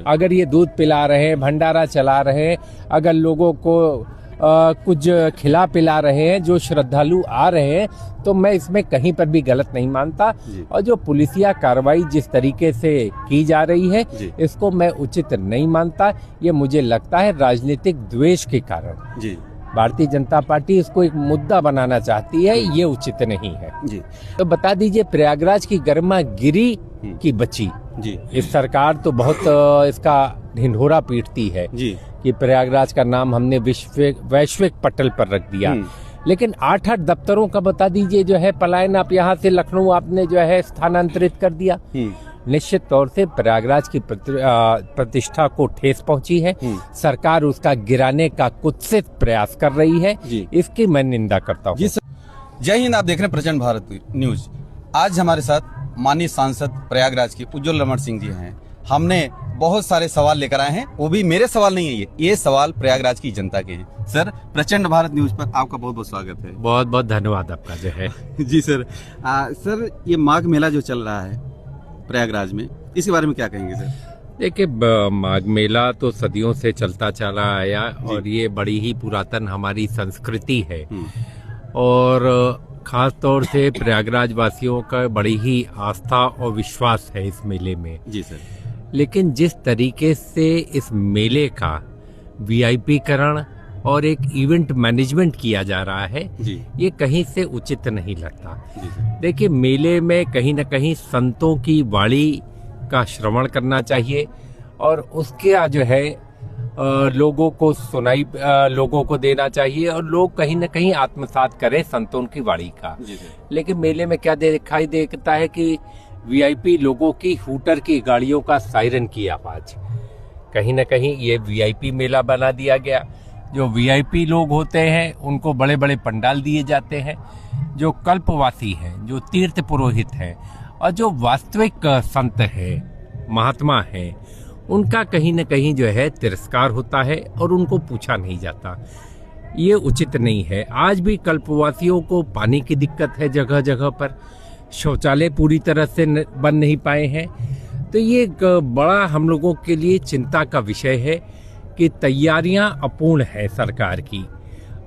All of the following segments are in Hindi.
अगर ये दूध पिला रहे हैं, भंडारा चला रहे हैं, अगर लोगों को कुछ खिला पिला रहे हैं, जो श्रद्धालु आ रहे हैं, तो मैं इसमें कहीं पर भी गलत नहीं मानता। और जो पुलिसिया कार्रवाई जिस तरीके से की जा रही है, इसको मैं उचित नहीं मानता। ये मुझे लगता है राजनीतिक द्वेष के कारण जी भारतीय जनता पार्टी इसको एक मुद्दा बनाना चाहती है, ये उचित नहीं है जी। तो बता दीजिए, प्रयागराज की गरिमा गिरी की बची जी। इस सरकार तो बहुत इसका ढिंढोरा पीटती है जी कि प्रयागराज का नाम हमने वैश्विक पटल पर रख दिया, लेकिन 8-8 दफ्तरों का बता दीजिए जो है पलायन, आप यहाँ से लखनऊ आपने जो है स्थानांतरित कर दिया। निश्चित तौर से प्रयागराज की प्रतिष्ठा को ठेस पहुंची है। सरकार उसका गिराने का कुत्सित प्रयास कर रही है, इसकी मैं निंदा करता हूँ। जय हिंद, आप देख रहे हैं प्रचंड भारत न्यूज। आज हमारे साथ माननीय सांसद प्रयागराज के उज्जवल रमण सिंह जी हैं। हमने बहुत सारे सवाल लेकर आए हैं, वो भी मेरे सवाल नहीं है, ये सवाल प्रयागराज की जनता के हैं। सर, प्रचंड भारत न्यूज पर आपका बहुत बहुत स्वागत है। बहुत बहुत धन्यवाद आपका जो है जी सर। सर, ये माघ मेला जो चल रहा है प्रयागराज में, इसके बारे में क्या कहेंगे सर? देखिए, माघ मेला तो सदियों से चलता चला आया और ये बड़ी ही पुरातन हमारी संस्कृति है और खास तौर से प्रयागराज वासियों का बड़ी ही आस्था और विश्वास है इस मेले में जी सर। लेकिन जिस तरीके से इस मेले का वीआईपीकरण और एक इवेंट मैनेजमेंट किया जा रहा है जी, ये कहीं से उचित नहीं लगता। देखिए, मेले में कहीं न कहीं संतों की वाणी का श्रवण करना चाहिए और उसके जो है लोगों को सुनाई लोगों को देना चाहिए और लोग कहीं न कहीं आत्मसात करें संतों की वाणी का। लेकिन मेले में क्या दिखाई देता है कि वीआईपी लोगों की हूटर की गाड़ियों का सायरन की आवाज, कहीं न कहीं ये वीआईपी मेला बना दिया गया। जो वीआईपी लोग होते हैं उनको बड़े बड़े पंडाल दिए जाते हैं, जो कल्पवासी हैं, जो तीर्थ पुरोहित हैं और जो वास्तविक संत है, महात्मा है, उनका कहीं न कहीं जो है तिरस्कार होता है और उनको पूछा नहीं जाता। ये उचित नहीं है। आज भी कल्पवासियों को पानी की दिक्कत है, जगह जगह पर शौचालय पूरी तरह से बन नहीं पाए हैं। तो ये एक बड़ा हम लोगों के लिए चिंता का विषय है कि तैयारियां अपूर्ण है सरकार की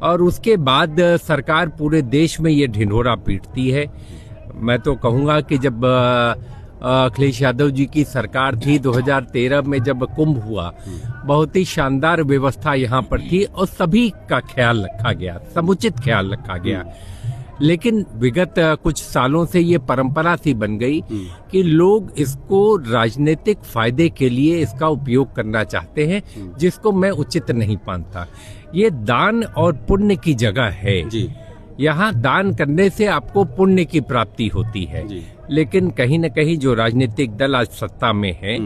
और उसके बाद सरकार पूरे देश में ये ढिंढोरा पीटती है। मैं तो कहूँगा कि जब अखिलेश यादव जी की सरकार थी 2013 में, जब कुंभ हुआ, बहुत ही शानदार व्यवस्था यहाँ पर थी और सभी का ख्याल रखा गया, समुचित ख्याल रखा गया। लेकिन विगत कुछ सालों से ये परंपरा सी बन गई कि लोग इसको राजनीतिक फायदे के लिए इसका उपयोग करना चाहते हैं, जिसको मैं उचित नहीं मानता। ये दान और पुण्य की जगह है जी। यहाँ दान करने से आपको पुण्य की प्राप्ति होती है, लेकिन कहीं न कहीं जो राजनीतिक दल आज सत्ता में है,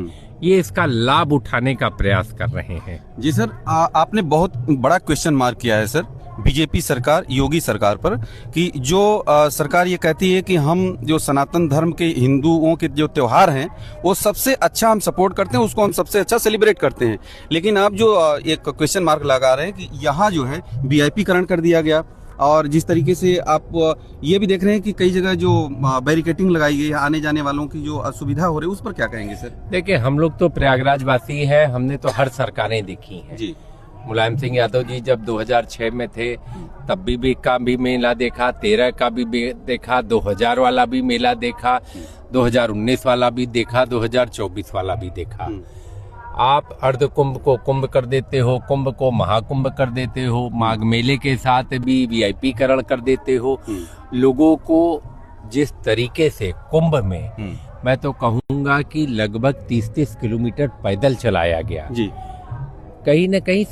ये इसका लाभ उठाने का प्रयास कर रहे हैं। जी सर, आपने बहुत बड़ा क्वेश्चन मार्क किया है सर बीजेपी सरकार, योगी सरकार पर, कि जो सरकार ये कहती है कि हम जो सनातन धर्म के हिंदुओं के जो त्योहार हैं वो सबसे अच्छा हम सपोर्ट करते हैं, उसको हम सबसे अच्छा सेलिब्रेट करते हैं। लेकिन आप जो एक क्वेश्चन मार्क लगा रहे हैं कि यहाँ जो है वीआईपीकरण कर दिया गया और जिस तरीके से आप ये भी देख रहे हैं कि कई जगह जो बैरिकेटिंग लगाई गई है, आने जाने वालों की जो असुविधा हो रही है, उस पर क्या कहेंगे सर? देखिए, हम लोग तो प्रयागराज वासी हैं, हमने तो हर सरकारें देखी हैं जी। मुलायम सिंह यादव जी जब 2006 में थे तब भी का भी मेला देखा, 13 का भी देखा, 2000 वाला भी मेला देखा, 2019 वाला भी देखा, 2024 वाला भी देखा। आप अर्ध कुंभ को कुंभ कर देते हो, कुंभ को महाकुंभ कर देते हो, माघ मेले के साथ भी वीआईपीकरण कर देते हो। लोगों को जिस तरीके से कुंभ में मैं तो कहूँगा कि लगभग 30-30 किलोमीटर पैदल चलाया गया जी। कहीं न कहीं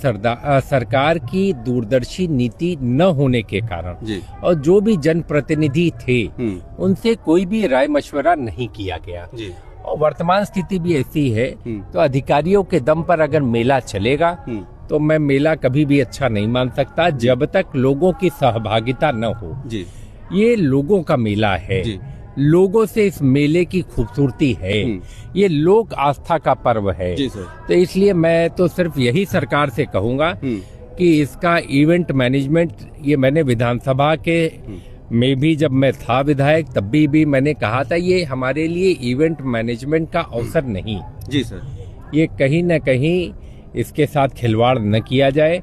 सरकार की दूरदर्शी नीति न होने के कारण जी, और जो भी जनप्रतिनिधि थे उनसे कोई भी राय मशवरा नहीं किया गया जी। और वर्तमान स्थिति भी ऐसी है, तो अधिकारियों के दम पर अगर मेला चलेगा तो मैं मेला कभी भी अच्छा नहीं मान सकता जब तक लोगों की सहभागिता न हो जी। ये लोगों का मेला है जी। लोगों से इस मेले की खूबसूरती है, ये लोक आस्था का पर्व है जी सर। तो इसलिए मैं तो सिर्फ यही सरकार से कहूंगा कि इसका इवेंट मैनेजमेंट, ये मैंने विधानसभा के में भी जब मैं था विधायक तब भी मैंने कहा था, ये हमारे लिए इवेंट मैनेजमेंट का अवसर नहीं जी सर। ये कहीं न कहीं इसके साथ खिलवाड़ न किया जाए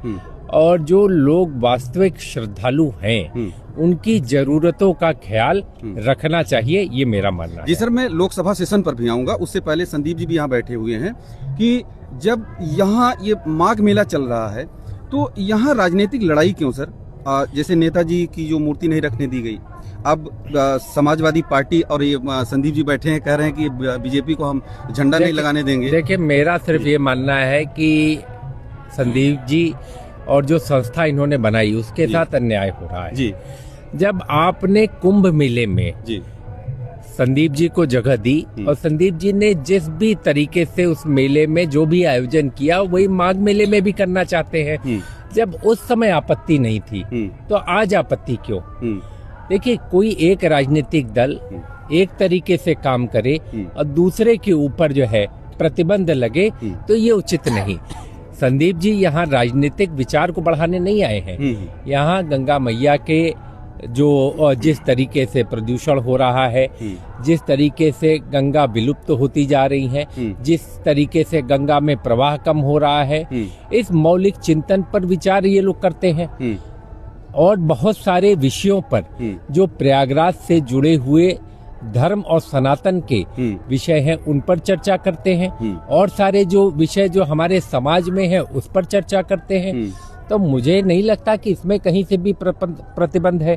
और जो लोग वास्तविक श्रद्धालु हैं उनकी जरूरतों का ख्याल रखना चाहिए, ये मेरा मानना है। जी सर, मैं लोकसभा सेशन पर भी आऊंगा, उससे पहले संदीप जी भी यहाँ बैठे हुए हैं कि जब यहाँ ये माघ मेला चल रहा है तो यहाँ राजनीतिक लड़ाई क्यों सर? जैसे नेताजी की जो मूर्ति नहीं रखने दी गई, अब समाजवादी पार्टी और ये संदीप जी बैठे हैं, कह रहे हैं कि बीजेपी को हम झंडा नहीं लगाने देंगे। देखिए, मेरा सिर्फ ये मानना है कि संदीप जी और जो संस्था इन्होंने बनाई उसके साथ अन्याय हो रहा है जी। जब आपने कुंभ मेले में जी संदीप जी को जगह दी और संदीप जी ने जिस भी तरीके से उस मेले में जो भी आयोजन किया वही माघ मेले में भी करना चाहते हैं, जब उस समय आपत्ति नहीं थी तो आज आपत्ति क्यों? देखिए, कोई एक राजनीतिक दल एक तरीके से काम करे और दूसरे के ऊपर जो है प्रतिबंध लगे तो ये उचित नहीं। संदीप जी यहाँ राजनीतिक विचार को बढ़ाने नहीं आए हैं। यहाँ गंगा मैया के जो जिस तरीके से प्रदूषण हो रहा है, जिस तरीके से गंगा विलुप्त होती जा रही है, जिस तरीके से गंगा में प्रवाह कम हो रहा है, इस मौलिक चिंतन पर विचार ये लोग करते हैं और बहुत सारे विषयों पर जो प्रयागराज से जुड़े हुए धर्म और सनातन के विषय हैं उन पर चर्चा करते हैं और सारे जो विषय जो हमारे समाज में है उस पर चर्चा करते हैं। तो मुझे नहीं लगता कि इसमें कहीं से भी प्रतिबंध है।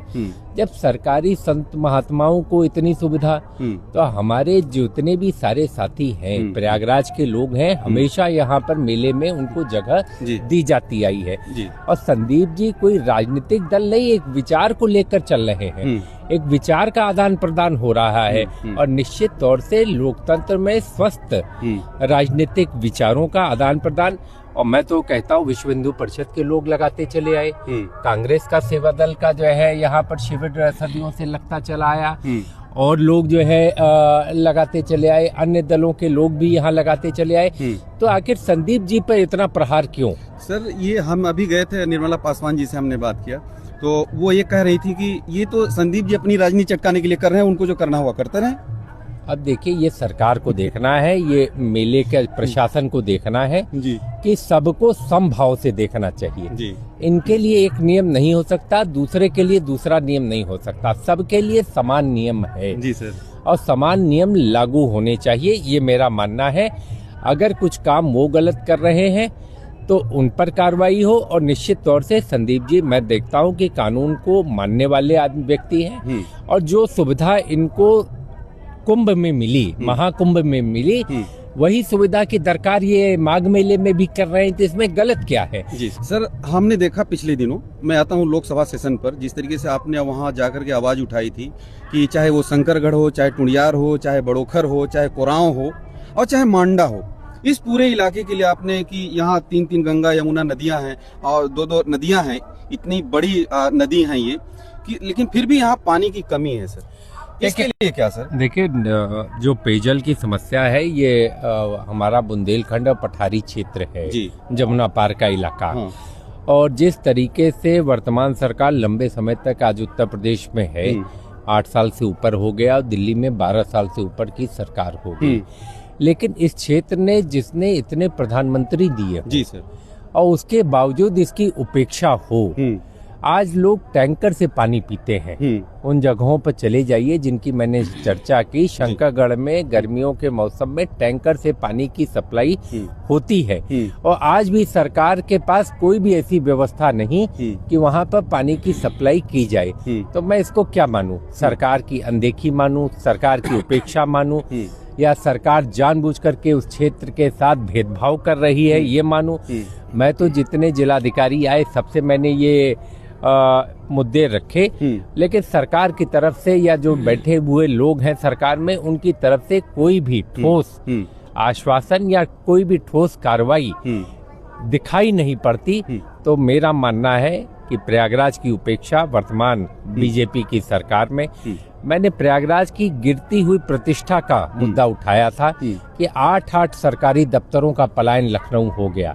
जब सरकारी संत महात्माओं को इतनी सुविधा, तो हमारे जितने भी सारे साथी हैं प्रयागराज के लोग हैं, हमेशा यहाँ पर मेले में उनको जगह दी जाती आई है। और संदीप जी कोई राजनीतिक दल नहीं, एक विचार को लेकर चल रहे हैं, एक विचार का आदान प्रदान हो रहा है और निश्चित तौर से लोकतंत्र में स्वस्थ राजनीतिक विचारों का आदान प्रदान। और मैं तो कहता हूँ विश्व हिंदू परिषद के लोग लगाते चले आए, कांग्रेस का सेवा दल का जो है यहाँ पर शिविर सदियों से लगता चला आया और लोग जो है लगाते चले आए, अन्य दलों के लोग भी यहाँ लगाते चले आए। तो आखिर संदीप जी पर इतना प्रहार क्यों? सर, ये हम अभी गए थे, निर्मला पासवान जी से हमने बात किया तो वो ये कह रही थी कि ये तो संदीप जी अपनी राजनीति चटकाने के लिए कर रहे हैं, उनको जो करना हुआ करते रहे। अब देखिए, ये सरकार को देखना है, ये मेले के प्रशासन को देखना है जी कि सबको समभाव से देखना चाहिए जी। इनके लिए एक नियम नहीं हो सकता, दूसरे के लिए दूसरा नियम नहीं हो सकता, सबके लिए समान नियम है जी सर, और समान नियम लागू होने चाहिए, ये मेरा मानना है। अगर कुछ काम वो गलत कर रहे हैं तो उन पर कार्रवाई हो और निश्चित तौर से संदीप जी, मैं देखता हूँ कि कानून को मानने वाले व्यक्ति हैं और जो सुविधा इनको कुंभ में मिली, महाकुंभ में मिली, वही सुविधा की दरकार ये माघ मेले में भी कर रहे हैं, तो इसमें गलत क्या है? जी सर, हमने देखा पिछले दिनों, मैं आता हूँ लोकसभा सेशन पर, जिस तरीके से आपने वहाँ जाकर के आवाज उठाई थी कि चाहे वो शंकरगढ़ हो, चाहे टुंडियार हो, चाहे बड़ोखर हो, चाहे कोरांव हो और चाहे मांडा हो, इस पूरे इलाके के लिए आपने कि यहाँ 3-3 गंगा यमुना नदियां हैं और 2-2 नदियां हैं, इतनी बड़ी नदी हैं ये कि, लेकिन फिर भी यहाँ पानी की कमी है सर, इसके लिए क्या सर? देखिए, जो पेयजल की समस्या है ये हमारा बुंदेलखंड और पठारी क्षेत्र है जी, जमुना पार का इलाका। हाँ। और जिस तरीके से वर्तमान सरकार लंबे समय तक आज उत्तर प्रदेश में है, 8 साल से ऊपर हो गया और दिल्ली में 12 साल से ऊपर की सरकार हो गई, लेकिन इस क्षेत्र ने जिसने इतने प्रधानमंत्री दिए जी सर, और उसके बावजूद इसकी उपेक्षा हो, आज लोग टैंकर से पानी पीते हैं। उन जगहों पर चले जाइए जिनकी मैंने चर्चा की, शंकरगढ़ में गर्मियों के मौसम में टैंकर से पानी की सप्लाई होती है और आज भी सरकार के पास कोई भी ऐसी व्यवस्था नहीं कि वहां पर पानी की सप्लाई की जाए। तो मैं इसको क्या मानूं? सरकार की अनदेखी मानूं, सरकार की उपेक्षा मानूं, या सरकार जानबूझ करके उस क्षेत्र के साथ भेदभाव कर रही है, ये मानूं? मैं तो जितने जिलाधिकारी आए सबसे मैंने ये मुद्दे रखे, लेकिन सरकार की तरफ से या जो बैठे हुए लोग हैं सरकार में, उनकी तरफ से कोई भी ठोस आश्वासन या कोई भी ठोस कार्रवाई दिखाई नहीं पड़ती। तो मेरा मानना है कि प्रयागराज की उपेक्षा वर्तमान बीजेपी की सरकार में, मैंने प्रयागराज की गिरती हुई प्रतिष्ठा का मुद्दा उठाया था कि 8 सरकारी दफ्तरों का पलायन लखनऊ हो गया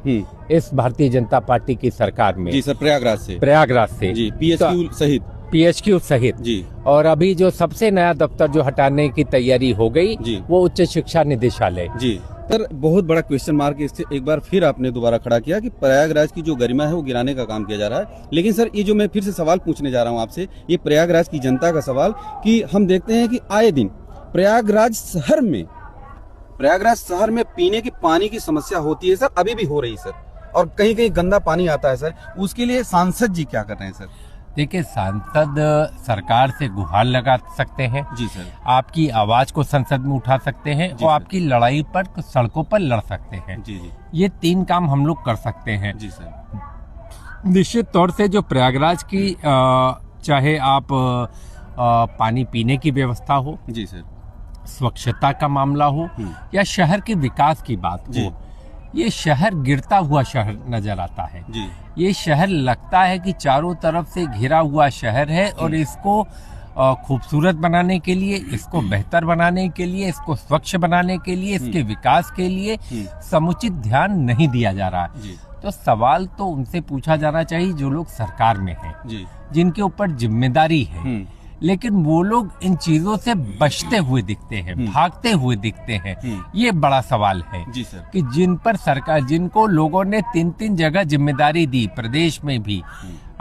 इस भारतीय जनता पार्टी की सरकार में। जी सर, प्रयागराज से जी, PHQ सहित जी। और अभी जो सबसे नया दफ्तर जो हटाने की तैयारी हो गई वो उच्च शिक्षा निदेशालय जी। सर बहुत बड़ा क्वेश्चन मार्क इससे एक बार फिर आपने दोबारा खड़ा किया कि प्रयागराज की जो गरिमा है वो गिराने का काम किया जा रहा है। लेकिन सर ये जो मैं फिर से सवाल पूछने जा रहा हूँ आपसे, ये प्रयागराज की जनता का सवाल कि हम देखते हैं कि आए दिन प्रयागराज शहर में पीने की पानी की समस्या होती है सर, अभी भी हो रही है सर, और कहीं कहीं गंदा पानी आता है सर। उसके लिए सांसद जी क्या कर रहे हैं सर? देखिए, सांसद सरकार से गुहार लगा सकते हैं जी सर, आपकी आवाज को संसद में उठा सकते हैं और आपकी लड़ाई पर सड़कों पर लड़ सकते हैं। जी जी, ये 3 काम हम लोग कर सकते हैं। जी सर। निश्चित तौर से जो प्रयागराज की चाहे आप पानी पीने की व्यवस्था हो, जी सर, स्वच्छता का मामला हो या शहर के विकास की बात हो, ये शहर गिरता हुआ शहर नजर आता है। जी, ये शहर लगता है कि चारों तरफ से घिरा हुआ शहर है और इसको खूबसूरत बनाने के लिए, इसको बेहतर बनाने के लिए, इसको स्वच्छ बनाने के लिए, इसके विकास के लिए समुचित ध्यान नहीं दिया जा रहा है। तो सवाल तो उनसे पूछा जाना चाहिए जो लोग सरकार में हैं, जिनके ऊपर जिम्मेदारी है, लेकिन वो लोग इन चीजों से बचते हुए दिखते हैं, भागते हुए दिखते हैं। ये बड़ा सवाल है जी सर, कि जिन पर सरकार, जिनको लोगों ने 3-3 जगह जिम्मेदारी दी, प्रदेश में भी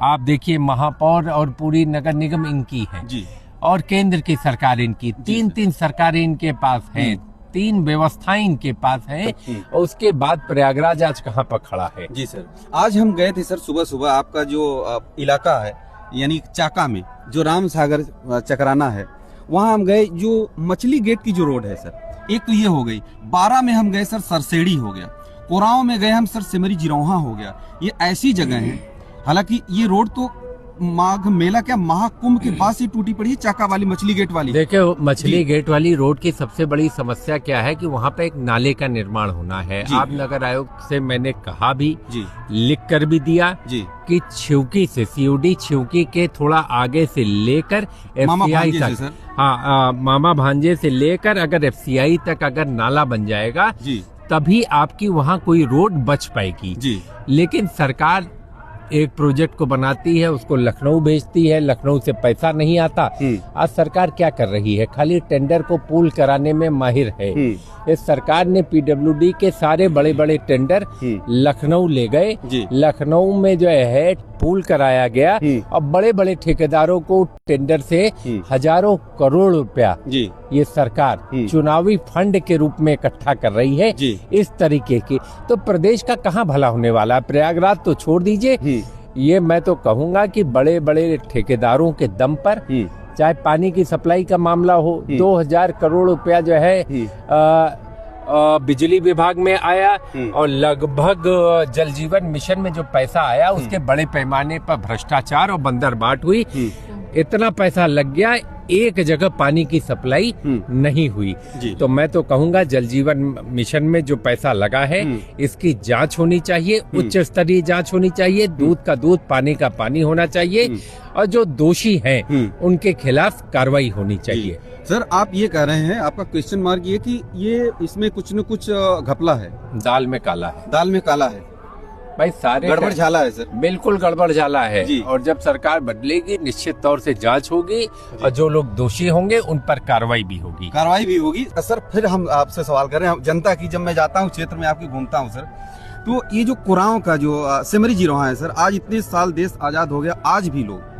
आप देखिए महापौर और पूरी नगर निगम इनकी है जी, और केंद्र की सरकार इनकी, 3-3 सरकारें इनके पास हैं, 3 व्यवस्थाएं इनके पास हैं, और उसके बाद प्रयागराज आज कहाँ पर खड़ा है। जी सर, आज हम गए थे सर सुबह सुबह, आपका जो इलाका है यानी चाका में जो राम सागर चकराना है, वहाँ हम गए। जो मछली गेट की जो रोड है सर, एक तो ये हो गई। 12 में हम गए सर, सरसेड़ी हो गया। कोराओं में गए हम सर, सिमरी जिरौहा हो गया। ये ऐसी जगह है, हालांकि ये रोड तो माघ मेला क्या महाकुंभ के बाद से टूटी पड़ी है, चाका वाली मछली गेट वाली। देखिए, मछली गेट वाली रोड की सबसे बड़ी समस्या क्या है कि वहाँ पे एक नाले का निर्माण होना है। आप नगर आयोग से मैंने कहा भी, लिख कर भी दिया कि छिवकी से COD छिवकी के थोड़ा आगे से लेकर FCI तक, हाँ मामा भांजे से लेकर अगर FCI तक अगर नाला बन जाएगा तभी आपकी वहाँ कोई रोड बच पाएगी। लेकिन सरकार एक प्रोजेक्ट को बनाती है, उसको लखनऊ भेजती है, लखनऊ से पैसा नहीं आता। आज सरकार क्या कर रही है? खाली टेंडर को पूल कराने में माहिर है। इस सरकार ने PWD के सारे बड़े बड़े टेंडर लखनऊ ले गए, लखनऊ में जो है पूल कराया गया और बड़े बड़े ठेकेदारों को टेंडर से हजारों करोड़ रुपया ये सरकार चुनावी फंड के रूप में इकट्ठा कर रही है। इस तरीके की तो प्रदेश का कहाँ भला होने वाला है? प्रयागराज तो छोड़ दीजिए, ये मैं तो कहूँगा कि बड़े बड़े ठेकेदारों के दम पर, चाहे पानी की सप्लाई का मामला हो, 2000 करोड़ रुपया जो है बिजली विभाग में आया और लगभग जल जीवन मिशन में जो पैसा आया उसके बड़े पैमाने पर भ्रष्टाचार और बंदरबाट हुई। इतना पैसा लग गया, एक जगह पानी की सप्लाई नहीं हुई। तो मैं तो कहूँगा जल जीवन मिशन में जो पैसा लगा है इसकी जांच होनी चाहिए, उच्च स्तरीय जांच होनी चाहिए, दूध का दूध, पानी का पानी होना चाहिए और जो दोषी हैं उनके खिलाफ कार्रवाई होनी चाहिए। सर आप ये कह रहे हैं, आपका क्वेश्चन मार्क ये कि ये इसमें कुछ न कुछ घपला है, दाल में काला है, दाल में काला है भाई, सारे गड़बड़ झाला है सर, बिल्कुल गड़बड़ झाला है। और जब सरकार बदलेगी निश्चित तौर से जांच होगी और जो लोग दोषी होंगे उन पर कार्रवाई भी होगी। सर फिर हम आपसे सवाल कर रहे हैं जनता की, जब मैं जाता हूँ क्षेत्र में आपकी घूमता हूँ सर, तो ये जो कुराओं का जो सिमरी जिरौहा है सर, आज इतने साल देश आजाद हो गया, आज भी लोग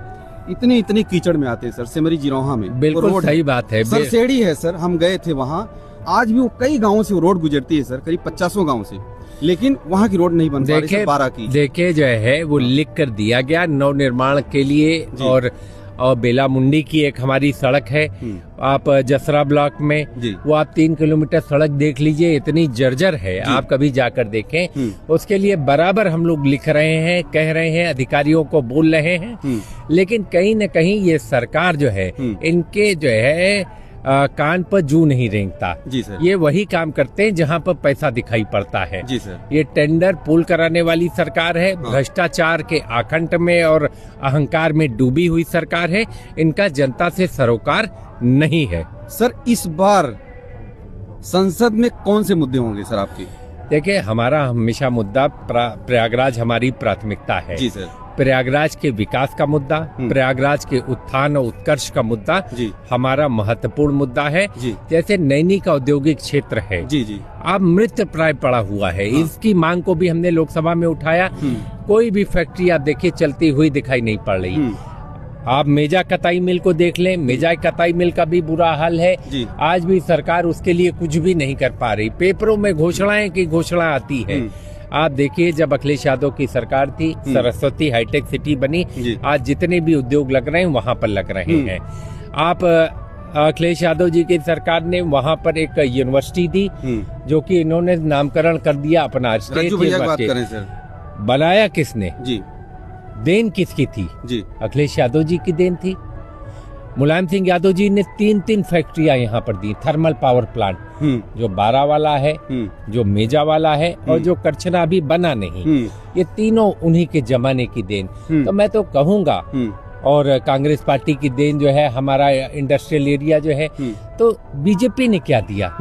इतने कीचड़ में आते हैं सर सिमरी जिरौहा में। बिल्कुल सही बात है। सरसेड़ी है सर, हम गए थे वहाँ, आज भी वो कई गाँव से वो रोड गुजरती है सर, करीब 50 गाँव से, लेकिन वहाँ की रोड नहीं बन पा रही। 12 की देखिए जो है वो लिख कर दिया गया नव निर्माण के लिए, और बेला मुंडी की एक हमारी सड़क है, आप जसरा ब्लॉक में, वो आप 3 किलोमीटर सड़क देख लीजिए, इतनी जर्जर है, आप कभी जाकर देखें। उसके लिए बराबर हम लोग लिख रहे हैं, कह रहे हैं, अधिकारियों को बोल रहे हैं, लेकिन कहीं न कहीं ये सरकार जो है इनके जो है कान पर जू नहीं रेंगता। जी सर, ये वही काम करते हैं जहाँ पर पैसा दिखाई पड़ता है। जी सर, ये टेंडर पूल कराने वाली सरकार है, भ्रष्टाचार के आकंठ में और अहंकार में डूबी हुई सरकार है, इनका जनता से सरोकार नहीं है। सर इस बार संसद में कौन से मुद्दे होंगे सर आपके? देखिए, हमारा हमेशा मुद्दा प्रयागराज हमारी प्राथमिकता है जी सर। प्रयागराज के विकास का मुद्दा, प्रयागराज के उत्थान और उत्कर्ष का मुद्दा जी। हमारा महत्वपूर्ण मुद्दा है जी। जैसे नैनी का औद्योगिक क्षेत्र है जी जी। अब मृत प्राय पड़ा हुआ है। इसकी मांग को भी हमने लोकसभा में उठाया। कोई भी फैक्ट्री आप देखिए चलती हुई दिखाई नहीं पड़ रही। आप मेजा कताई मिल को देख लें, मेजा कताई मिल का भी बुरा हाल है। आज भी सरकार उसके लिए कुछ भी नहीं कर पा रही। पेपरों में घोषणाएं की घोषणा आती है। आप देखिए, जब अखिलेश यादव की सरकार थी, सरस्वती हाईटेक सिटी बनी, आज जितने भी उद्योग लग रहे हैं वहां पर लग रहे हैं। आप अखिलेश यादव जी की सरकार ने वहां पर एक यूनिवर्सिटी दी, जो कि इन्होंने नामकरण कर दिया अपना स्टेट यूनिवर्सिटी। बनाया किसने जी? देन किसकी थी जी? अखिलेश यादव जी की देन थी। मुलायम सिंह यादव जी ने 3 फैक्ट्रियां यहाँ पर दी। थर्मल पावर प्लांट, जो बारा वाला है, जो मेजा वाला है और जो करछना अभी बना नहीं, ये तीनों उन्हीं के जमाने की देन। तो मैं तो कहूँगा, और कांग्रेस पार्टी की देन जो है हमारा इंडस्ट्रियल एरिया जो है। तो बीजेपी ने क्या दिया?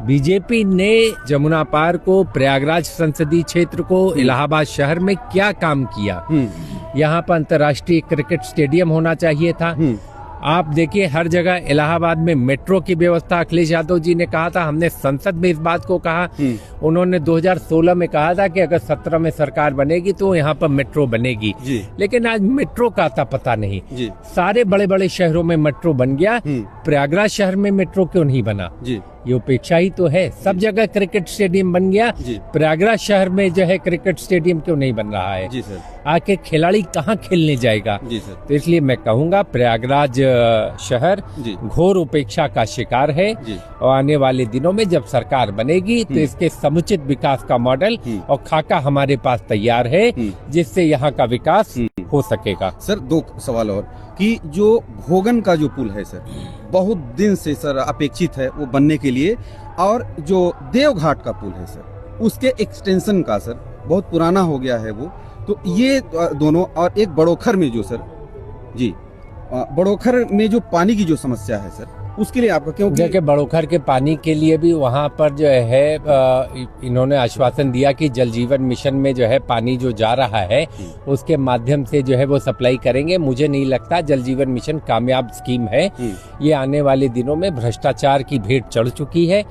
बीजेपी ने जमुना पार को, प्रयागराज संसदीय क्षेत्र को, इलाहाबाद शहर में क्या काम किया? यहाँ पर अंतर्राष्ट्रीय क्रिकेट स्टेडियम होना चाहिए था। आप देखिए, हर जगह इलाहाबाद में मेट्रो की व्यवस्था अखिलेश यादव जी ने कहा था। हमने संसद में इस बात को कहा। उन्होंने 2016 में कहा था कि अगर 17 में सरकार बनेगी तो यहाँ पर मेट्रो बनेगी। लेकिन आज मेट्रो का आता पता नहीं। सारे बड़े बड़े शहरों में मेट्रो बन गया, प्रयागराज शहर में मेट्रो क्यों नहीं बना? ये उपेक्षा ही तो है। सब जगह क्रिकेट स्टेडियम बन गया, प्रयागराज शहर में जो है क्रिकेट स्टेडियम क्यों नहीं बन रहा है? जी सर। आके खिलाड़ी कहाँ खेलने जाएगा? जी सर। तो इसलिए मैं कहूँगा, प्रयागराज शहर घोर उपेक्षा का शिकार है। और आने वाले दिनों में जब सरकार बनेगी तो इसके समुचित विकास का मॉडल और खाका हमारे पास तैयार है, जिससे यहाँ का विकास हो सकेगा। सर, 2 सवाल और, कि जो भोगन का जो पुल है सर, बहुत दिन से सर अपेक्षित है वो बनने के लिए, और जो देवघाट का पुल है सर, उसके एक्सटेंशन का सर बहुत पुराना हो गया है वो। तो ये दोनों, और एक बड़ोखर में जो सर जी, बड़ोखर में जो पानी की जो समस्या है सर, उसके लिए आपका क्यों? देखिए, बड़ोखर के पानी के लिए भी वहाँ पर जो है इन्होंने आश्वासन दिया कि जल जीवन मिशन में जो है पानी जो जा रहा है उसके माध्यम से जो है वो सप्लाई करेंगे। मुझे नहीं लगता जल जीवन मिशन कामयाब स्कीम है। ये आने वाले दिनों में भ्रष्टाचार की भेंट चढ़ चुकी है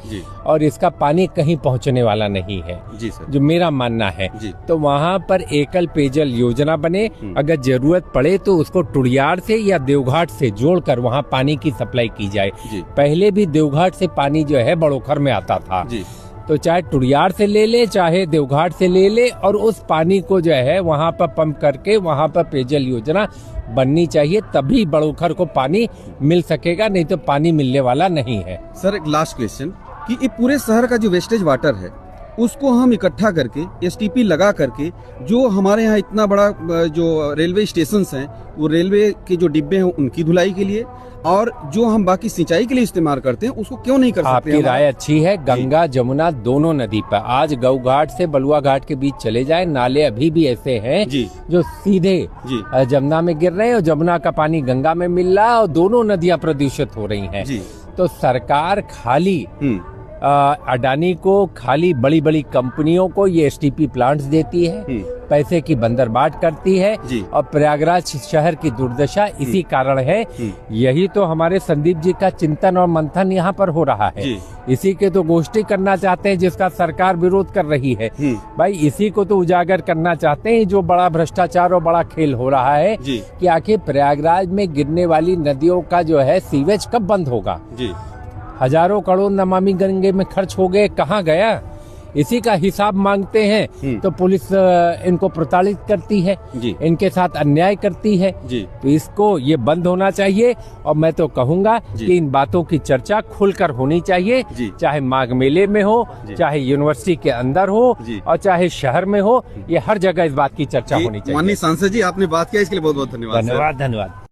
और इसका पानी कहीं पहुँचने वाला नहीं है जी सर, जो मेरा मानना है। तो वहाँ पर एकल पेयजल योजना बने, अगर जरूरत पड़े तो उसको टुड़ियार से या देवघाट से जोड़कर वहाँ पानी की सप्लाई की जाए। पहले भी देवघाट से पानी जो है बड़ोखर में आता था। तो चाहे टुड़ियार से ले ले, चाहे देवघाट से ले ले, और उस पानी को जो है वहाँ पर पंप करके वहाँ पर पेयजल योजना बननी चाहिए, तभी बड़ोखर को पानी मिल सकेगा, नहीं तो पानी मिलने वाला नहीं है। सर, एक लास्ट क्वेश्चन, कि ये पूरे शहर का जो वेस्टेज वाटर है उसको हम इकट्ठा करके एसटीपी लगा करके, जो हमारे यहाँ इतना बड़ा जो रेलवे स्टेशन हैं, वो रेलवे के जो डिब्बे हैं उनकी धुलाई के लिए, और जो हम बाकी सिंचाई के लिए इस्तेमाल करते हैं उसको क्यों नहीं कर सकते? आपकी राय अच्छी है। गंगा जमुना दोनों नदी पर आज गऊ घाट से बलुआ घाट के बीच चले जाए, नाले अभी भी ऐसे हैं जो सीधे जमुना में गिर रहे हैं और जमुना का पानी गंगा में मिल रहा है और दोनों नदियां प्रदूषित हो रही हैं। तो सरकार खाली अडानी को, खाली बड़ी बड़ी कंपनियों को ये एसटीपी प्लांट्स देती है, पैसे की बंदरबाट करती है, और प्रयागराज शहर की दुर्दशा इसी कारण है। यही तो हमारे संदीप जी का चिंतन और मंथन यहाँ पर हो रहा है। इसी के तो गोष्ठी करना चाहते हैं जिसका सरकार विरोध कर रही है। भाई, इसी को तो उजागर करना चाहते हैं, जो बड़ा भ्रष्टाचार और बड़ा खेल हो रहा है कि आखिर प्रयागराज में गिरने वाली नदियों का जो है सीवेज कब बंद होगा? हजारों करोड़ नमामि गंगे में खर्च हो गए, कहाँ गया? इसी का हिसाब मांगते हैं तो पुलिस इनको प्रताड़ित करती है, इनके साथ अन्याय करती है। तो इसको ये बंद होना चाहिए, और मैं तो कहूँगा कि इन बातों की चर्चा खुलकर होनी चाहिए, चाहे माघ मेले में हो, चाहे यूनिवर्सिटी के अंदर हो, और चाहे शहर में हो, ये हर जगह इस बात की चर्चा होनी चाहिए। माननीय सांसद जी, आपने बात किया, इसके लिए बहुत बहुत धन्यवाद। धन्यवाद।